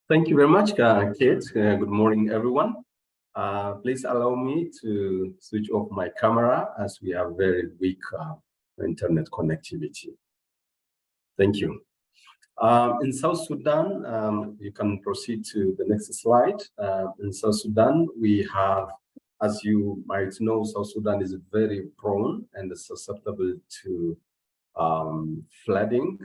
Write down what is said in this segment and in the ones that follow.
Thank you very much, Kate. Good morning, everyone. Please allow me to switch off my camera as we have very weak internet connectivity. Thank you. In South Sudan, you can proceed to the next slide. In South Sudan, we have, as you might know, South Sudan is very prone and susceptible to flooding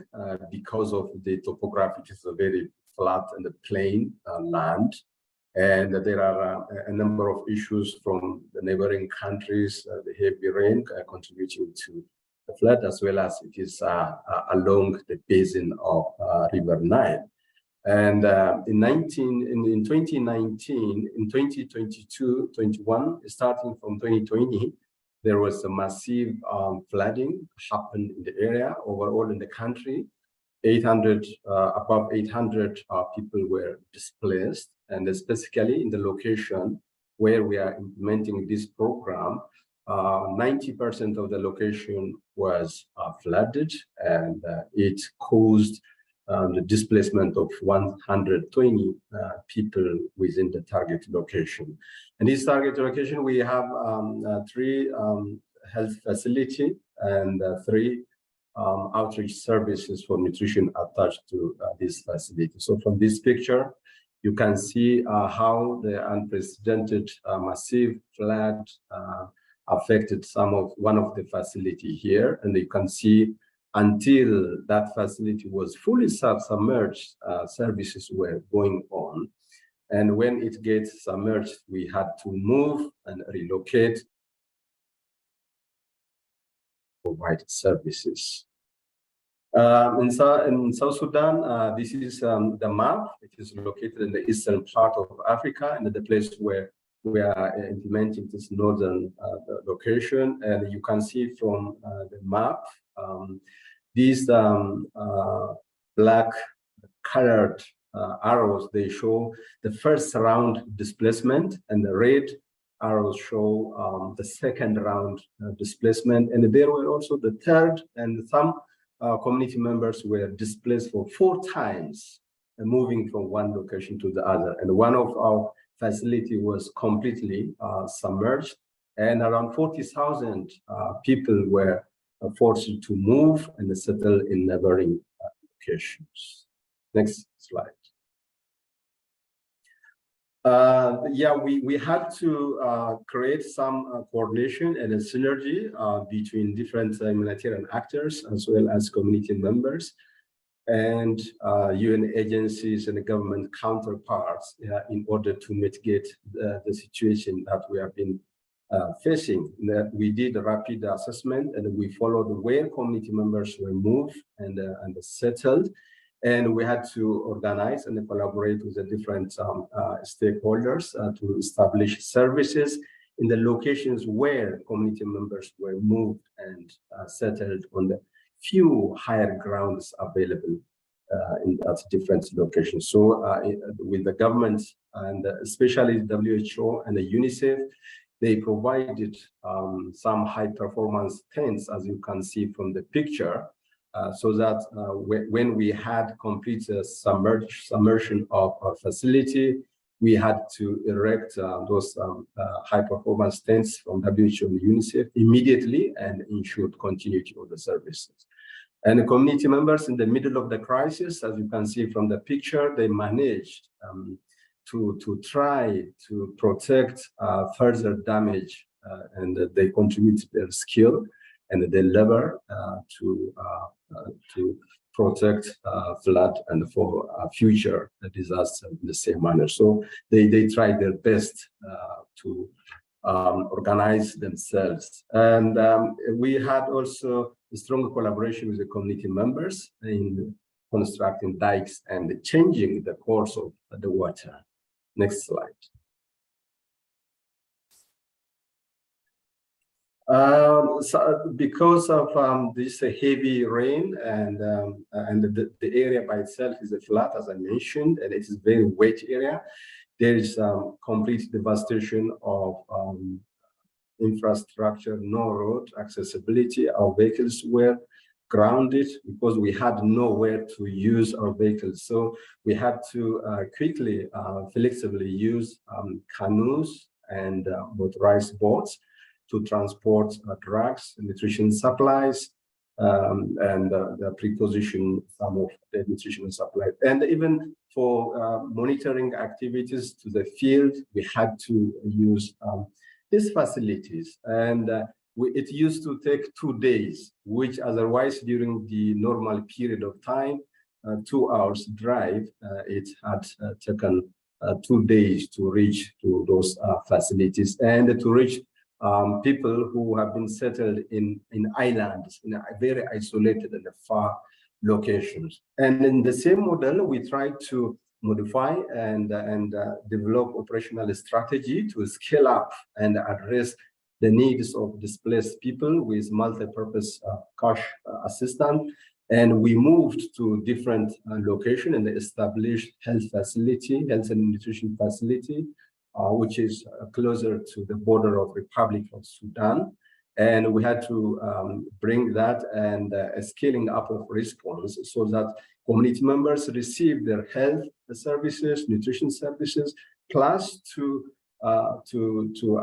because of the topography. It is a very flat and plain land, and there are a number of issues from the neighboring countries, the heavy rain contributing to the flood, as well as it is along the basin of River Nile. And in 2019, in 2022, 21, starting from 2020, there was a massive flooding happened in the area. Overall in the country, above 800 people were displaced, and specifically in the location where we are implementing this program, 90% of the location was flooded, and it caused the displacement of 120 people within the target location. And this target location, we have 3 health facilities and 3 outreach services for nutrition attached to this facility. So from this picture, you can see how the unprecedented massive flood affected one of the facility here, and you can see until that facility was fully submerged, services were going on. And when it gets submerged, we had to move and relocate, provide services. In South Sudan, this is the map. It is located in the eastern part of Africa, and the place where we are implementing this northern location. And you can see from the map, these black colored arrows, they show the first round displacement, and the red arrows show the second round displacement. And there were also the third, and some community members were displaced for 4 times, moving from one location to the other. And one of our facility was completely submerged, and around 40,000 people were forced to move and settle in neighboring locations. Next slide. We had to create some coordination and a synergy between different humanitarian actors as well as community members and UN agencies and government counterparts in order to mitigate the situation that we have been facing. We did a rapid assessment, and we followed where community members were moved and settled. And we had to organize and collaborate with the different stakeholders to establish services in the locations where community members were moved and settled on the few higher grounds available in that different locations. So with the government, and especially WHO and the UNICEF, they provided some high performance tents, as you can see from the picture, so that when we had complete submersion of our facility, we had to erect those high performance tents from WHO and UNICEF immediately and ensured continuity of the services. And the community members in the middle of the crisis, as you can see from the picture, they managed to try to protect further damage, and they contribute their skill and their labor to protect flood and for future disaster in the same manner. So they tried their best to organize themselves. And we had also a strong collaboration with the community members in constructing dikes and changing the course of the water. Next slide. So because of this heavy rain and the area by itself is flat, as I mentioned, and it is a very wet area, there is complete devastation of infrastructure, no road accessibility. Our vehicles were grounded because we had nowhere to use our vehicles. So we had to quickly, flexibly use canoes and motorized boats to transport drugs, nutrition supplies, and pre-position some of the nutritional supply. And even for monitoring activities to the field, we had to use these facilities. And it used to take 2 days, which otherwise during the normal period of time, 2 hours drive, it had taken 2 days to reach to those facilities and to reach people who have been settled in islands, in a very isolated and far locations. And in the same model, we tried to modify and develop operational strategy to scale up and address the needs of displaced people with multi-purpose cash assistance. And we moved to different locations and established health and nutrition facility, which is closer to the border of Republic of Sudan. And we had to bring that and a scaling up of response so that community members receive their health services, nutrition services, plus to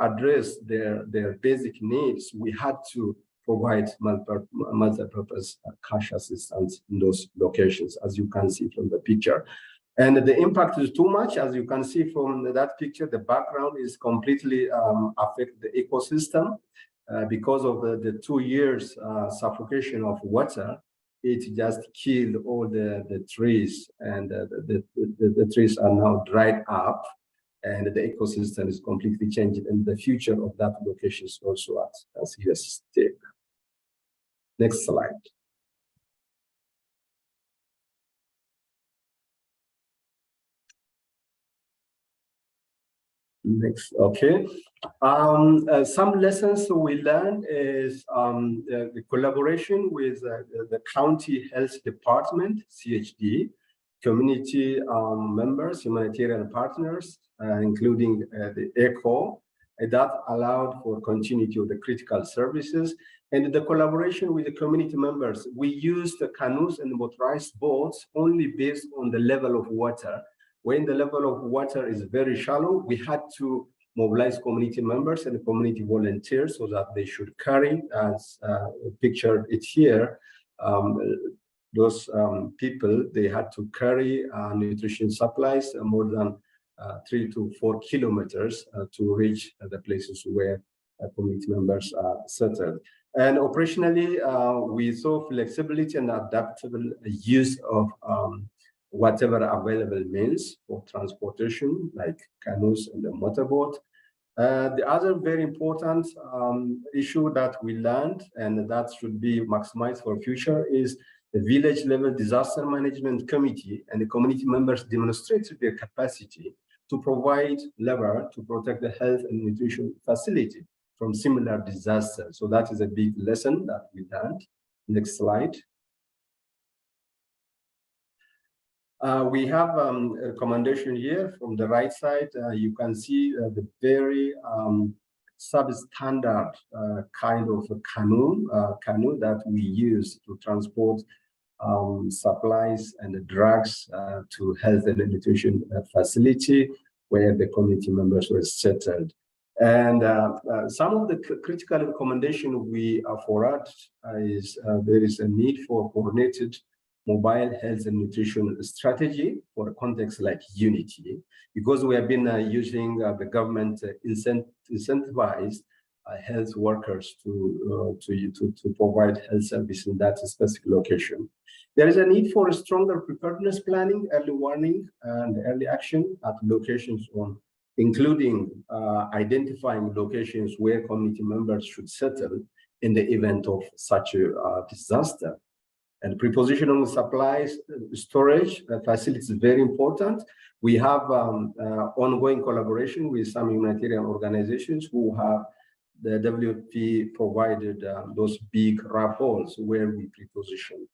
address their basic needs. We had to provide multi-purpose cash assistance in those locations, as you can see from the picture. And the impact is too much. As you can see from that picture, the background is completely affect the ecosystem because of the 2 years suffocation of water. It just killed all the trees, and the trees are now dried up, and the ecosystem is completely changed, and the future of that location is also at serious stake. Next slide. Next, okay. Some lessons we learned is the collaboration with the county health department, CHD, community members, humanitarian partners, including the ECHO, that allowed for continuity of the critical services. And the collaboration with the community members, we used the canoes and motorized boats only based on the level of water. When the level of water is very shallow, we had to mobilize community members and community volunteers so that they should carry, as pictured it here, those people, they had to carry nutrition supplies more than 3 to 4 kilometers to reach the places where community members are settled. And operationally, we saw flexibility and adaptable use of whatever available means for transportation, like canoes and the motorboat. The other very important issue that we learned, and that should be maximized for future, is the village level disaster management committee and the community members demonstrated their capacity to provide labor to protect the health and nutrition facility from similar disasters. So that is a big lesson that we learned. Next slide. We have a recommendation here from the right side. You can see the very substandard kind of canoe that we use to transport supplies and drugs to health and nutrition facility where the community members were settled. And some of the critical recommendation we forward is there is a need for coordinated mobile health and nutrition strategy for a context like Unity, because we have been using the government incentivized health workers to provide health service in that specific location. There is a need for a stronger preparedness planning, early warning, and early action at locations on, including identifying locations where community members should settle in the event of such a disaster. And prepositioning supplies, storage facilities is very important. We have ongoing collaboration with some humanitarian organizations who have the WFP provided those big rappels where we preposition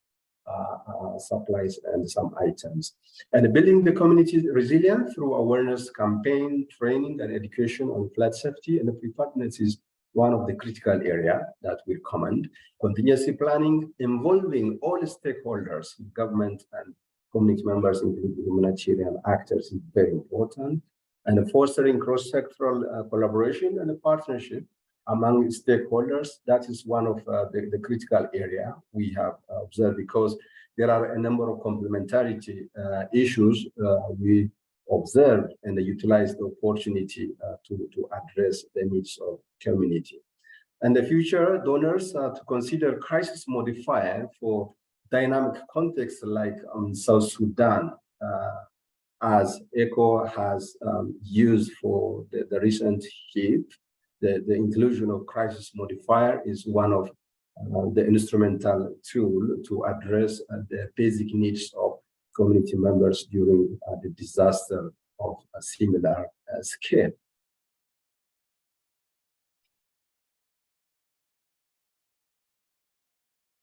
supplies and some items. And building the community resilience through awareness campaign, training, and education on flood safety and preparedness is one of the critical area that we recommend. Contingency planning involving all stakeholders, government and community members, including humanitarian actors, is very important. And fostering cross-sectoral collaboration and a partnership among stakeholders, that is one of the critical area we have observed, because there are a number of complementarity issues we observed and utilized the opportunity to address the needs of community. And the future donors to consider crisis modifier for dynamic contexts like South Sudan, as ECHO has used for the recent heat. The inclusion of crisis modifier is one of the instrumental tool to address the basic needs of community members during the disaster of a similar scale.